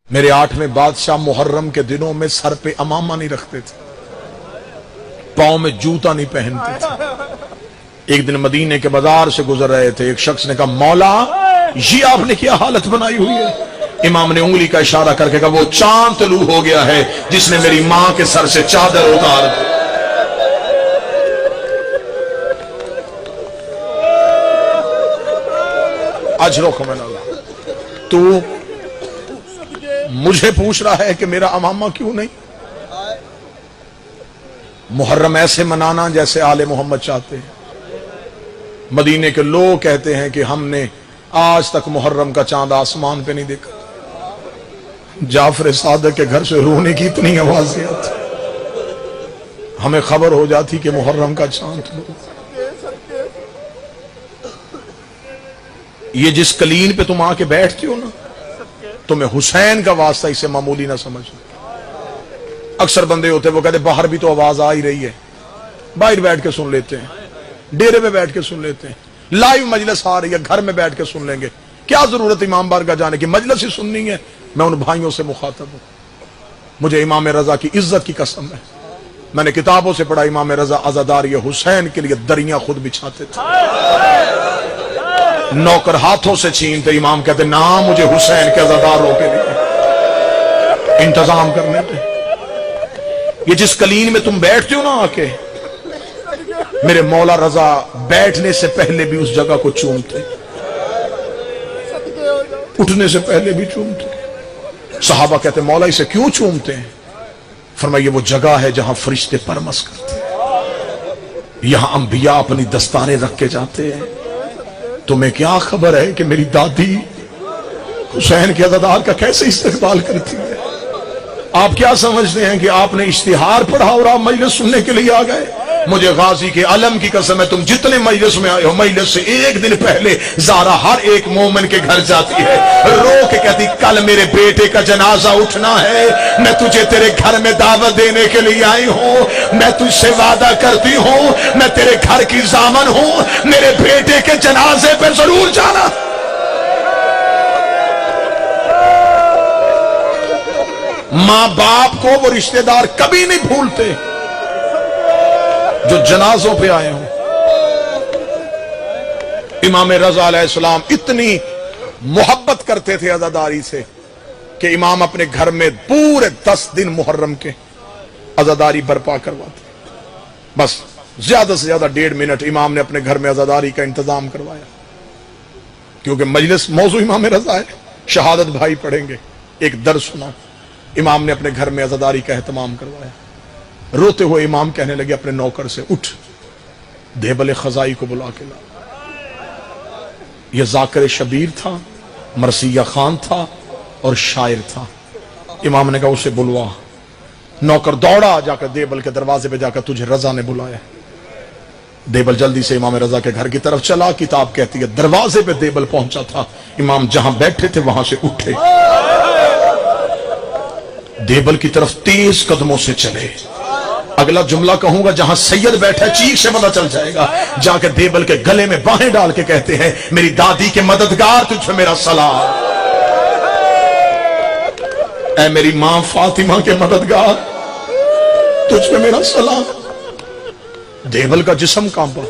میرے 8ویں بادشاہ محرم کے دنوں میں سر پہ امامہ نہیں رکھتے تھے، پاؤں میں جوتا نہیں پہنتے تھے۔ ایک دن مدینے کے بازار سے گزر رہے تھے، ایک شخص نے کہا مولا یہ آپ نے کیا حالت بنائی ہوئی ہے؟ امام نے انگلی کا اشارہ کر کے کہا وہ چاند طلوع ہو گیا ہے جس نے میری ماں کے سر سے چادر اتار دی۔ اجرکم اللہ، تو مجھے پوچھ رہا ہے کہ میرا امامہ کیوں نہیں؟ محرم ایسے منانا جیسے آل محمد چاہتے ہیں۔ مدینے کے لوگ کہتے ہیں کہ ہم نے آج تک محرم کا چاند آسمان پہ نہیں دیکھا۔ جعفر صادق کے گھر سے رونے کی اتنی آوازیں آتی، ہمیں خبر ہو جاتی کہ محرم کا چاند۔ یہ جس کلین پہ تم آ کے بیٹھتی ہو نا، تمہیں حسین کا واسطہ اسے معمولی نہ سمجھو۔ اکثر بندے ہوتے وہ کہتے باہر بھی تو آواز آ ہی رہی ہے، باہر بیٹھ کے سن لیتے ہیں، ڈیرے میں بیٹھ کے سن لیتے ہیں، لائیو مجلس آ رہی ہے گھر میں بیٹھ کے سن لیں گے، کیا ضرورت امام بارگاہ جانے کی؟ مجلس ہی سننی ہے۔ میں ان بھائیوں سے مخاطب ہوں، مجھے امام رضا کی عزت کی قسم ہے، میں نے کتابوں سے پڑھا امام رضا عزاداری حسین کے لیے دریاں خود بچھاتے تھے، نوکر ہاتھوں سے چھینتے، امام کہتے نا مجھے حسین کے عزاداروں کے لیے انتظام کرنے تھے۔ یہ جس کلین میں تم بیٹھتے ہو نا آ کے، میرے مولا رضا بیٹھنے سے پہلے بھی اس جگہ کو چومتے، اٹھنے سے پہلے بھی چومتے۔ صحابہ کہتے مولا اسے کیوں چومتے ہیں؟ فرمایا یہ وہ جگہ ہے جہاں فرشتے پرمس کرتے ہیں، یہاں انبیاء اپنی دستاریں رکھ کے جاتے ہیں۔ تمہیں کیا خبر ہے کہ میری دادی حسین کے عزادار کا کیسے استقبال کرتی ہے؟ آپ کیا سمجھتے ہیں کہ آپ نے اشتہار پڑھا اور آپ مجلس سننے کے لیے آ گئے؟ مجھے غازی کے علم کی قسم ہے تم جتنے مجلس میں آئے ہو، مجلس سے ایک دن پہلے زارا ہر ایک مومن کے گھر جاتی ہے، رو کے کہتی کل میرے بیٹے کا جنازہ اٹھنا ہے، میں تجھے تیرے گھر میں دعوت دینے کے لیے آئی ہوں، میں تجھ سے وعدہ کرتی ہوں میں تیرے گھر کی ضامن ہوں، میرے بیٹے کے جنازے پہ ضرور جانا۔ ماں باپ کو وہ رشتہ دار کبھی نہیں بھولتے جو جنازوں پہ آئے ہوں۔ امام رضا علیہ السلام اتنی محبت کرتے تھے عزاداری سے کہ امام اپنے گھر میں پورے 10 دن محرم کے عزاداری برپا کرواتے، بس زیادہ سے زیادہ 1.5 منٹ امام نے اپنے گھر میں عزاداری کا انتظام کروایا، کیونکہ مجلس موضوع امام رضا ہے، شہادت بھائی پڑھیں گے، ایک درس سنا، امام نے اپنے گھر میں عزاداری کا اہتمام کروایا۔ روتے ہوئے امام کہنے لگے اپنے نوکر سے اٹھ دیبل خزائی کو بلا کے لا۔ یہ ذاکر شبیر تھا، مرثیہ خان تھا اور شاعر تھا۔ امام نے کہا اسے بلوا۔ نوکر دوڑا جا کر دیبل کے دروازے پہ جا کر تجھے رضا نے بلایا۔ دیبل جلدی سے امام رضا کے گھر کی طرف چلا، کتاب کہتی ہے دروازے پہ دیبل پہنچا تھا، امام جہاں بیٹھے تھے وہاں سے اٹھے، دیبل کی طرف تیز قدموں سے چلے۔ اگلا جملہ کہوں گا جہاں سید بیٹھا ہے چیخ سے پتہ چل جائے گا، جا کے دیبل کے گلے میں باہیں ڈال کے کہتے ہیں میری دادی کے مددگار تجھ پہ میرا سلام، اے میری ماں فاطمہ کے مددگار تجھ پہ میرا سلام۔ دیبل کا جسم کانپا،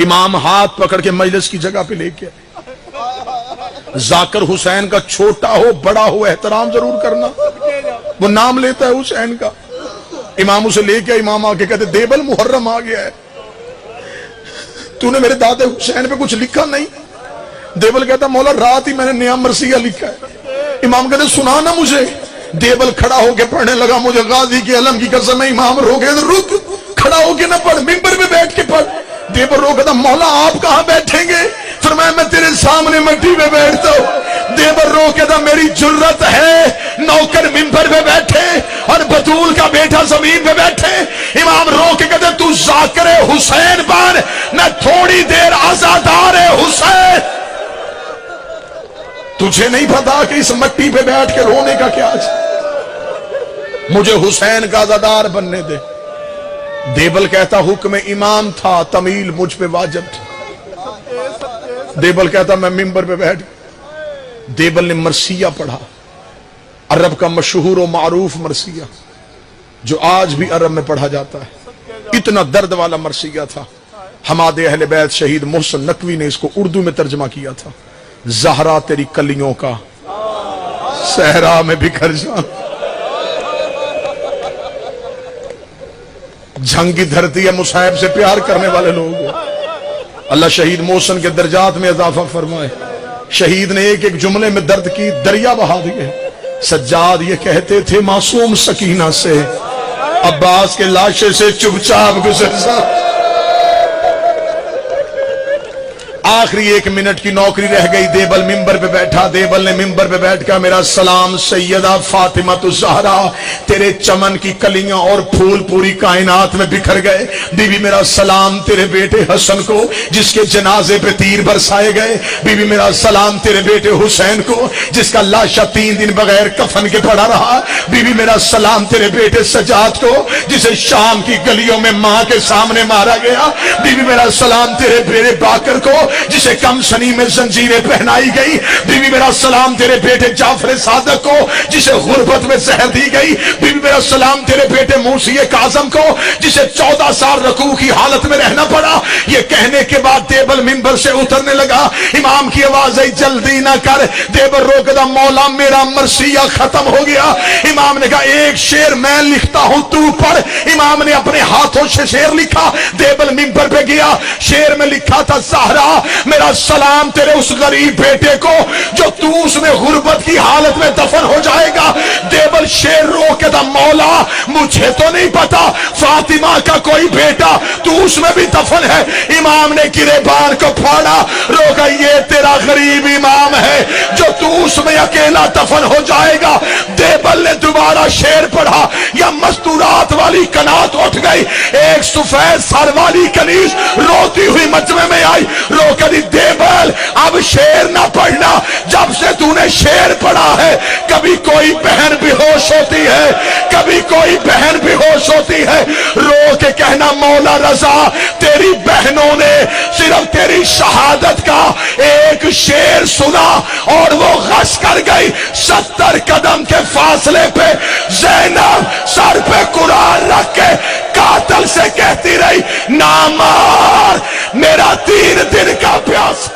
امام ہاتھ پکڑ کے مجلس کی جگہ پہ لے کے ذاکر حسین کا چھوٹا ہو بڑا ہو احترام ضرور کرنا، وہ نام لیتا ہے حسین کا۔ امام اسے لے کے امام آ کے کہتے دیبل محرم آ گیا ہے، تو نے میرے دادے حسین پہ کچھ لکھا نہیں؟ دیبل کہتا مولا رات ہی میں نے نیا مرثیہ لکھا ہے۔ امام کہتے سنا نا مجھے۔ دیبل کھڑا ہو کے پڑھنے لگا، مجھے غازی کے علم کی قسم ہے امام رو کے رک، کھڑا ہو کے نہ پڑھ، ممبر پہ بیٹھ کے پڑھ۔ دیبل رو کہتا مولا آپ کہاں بیٹھیں گے؟ فرمایا میں تیرے سامنے مٹی پہ بیٹھتا ہوں۔ دیبل رو کہتا میری جرت ہے نوکر ممبر پہ بیٹھے اور بطول کا بیٹا زمین پہ بیٹھے۔ امام رو کے کہتے تو ذاکر حسین بن، میں تھوڑی دیر عزادار حسین۔ تجھے نہیں پتا کہ اس مٹی پہ بیٹھ کے رونے کا کیا ہے؟ مجھے حسین کا عزادار بننے دے۔ دیبل کہتا حکم امام تھا، تمیل مجھ پہ واجب تھا۔ دیبل کہتا میں ممبر پہ بیٹھ، دیبل نے مرثیہ پڑھا، عرب کا مشہور و معروف مرثیہ جو آج بھی عرب میں پڑھا جاتا ہے، اتنا درد والا مرثیہ تھا. حماد اہل بیت شہید محسن نقوی نے اس کو اردو میں ترجمہ کیا تھا. زہرا تیری کلیوں کا صحرا میں بکھر جان، جھنگی دھرتی ہے مصائب سے پیار کرنے والے لوگ. اللہ شہید محسن کے درجات میں اضافہ فرمائے. شہید نے ایک ایک جملے میں درد کی دریا بہا دیے. سجاد یہ کہتے تھے معصوم سکینہ سے عباس کے لاشے سے چپ چاپ گزر سا. آخری 1 منٹ کی نوکری رہ گئی. دیبل ممبر پہ بیٹھا. دیبل نے ممبر پہ بیٹھ کر میرا سلام سیدہ فاطمہ الزہرا، تیرے چمن کی کلیاں اور پھول پوری کائنات میں بکھر گئے. بی بی میرا سلام تیرے بیٹے حسن کو جس کے جنازے پہ تیر برسائے گئے. بی بی میرا سلام تیرے بیٹے حسین کو جس کا لاشا 3 دن بغیر کفن کے پڑا رہا. بی بی میرا سلام تیرے بیٹے سجاد کو جسے شام کی گلیوں میں ماں کے سامنے مارا گیا. بی بی میرا سلام تیرے بیٹے باکر کو جسے کم سنی میں زنجیریں پہنائی گئی. بی بی میرا سلام تیرے بیٹے جعفر صادق کو جسے غربت میں زہر دی گئی. بی بی میرا سلام تیرے بیٹے موسی کاظم کو جسے 14 سال رکوع کی حالت میں رہنا پڑا. یہ کہنے کے بعد دیبل ممبر سے اترنے لگا. امام کی آواز آئی جلدی نہ کر. دیبل روک دا مولا میرا مرثیہ ختم ہو گیا. امام نے کہا ایک شعر میں لکھتا ہوں تو پڑھ. امام نے اپنے ہاتھوں سے شعر لکھا. دیبل ممبر پہ گیا. شعر میں لکھا تھا زہرا میرا سلام تیرے اس غریب بیٹے کو جو تو اس میں غربت کی حالت میں دفن ہو جائے گا. دیبل شیر رو کے دا مولا مجھے تو نہیں پتا فاطمہ کا کوئی بیٹا تو اس میں بھی دفن ہے. امام نے گریبان کو پھاڑا. رو گا یہ تیرا غریب امام ہے جو تو اس میں اکیلا دفن ہو جائے گا. دیبل نے دوبارہ شیر پڑھا. یا مستورات والی کنات اٹھ گئی. ایک سفید سر والی کنیز روتی ہوئی مجمع میں آئی. رو کر دیبل اب شیر نہ پڑھنا. جب سے تو نے شیر پڑھا ہے کبھی کوئی بہن بے ہوش ہوتی ہے, کبھی کوئی بہن بے ہوش ہوتی ہے. رو کے کہنا مولا رضا تیری بہنوں نے صرف تیری شہادت کا ایک شیر سنا اور وہ غش کر گئی. 70 قدم کے فاصلے پہ زینب سر پہ قرآن رکھ کے قاتل سے کہتی رہی نہ مار میرا 3 دن کا پیاس.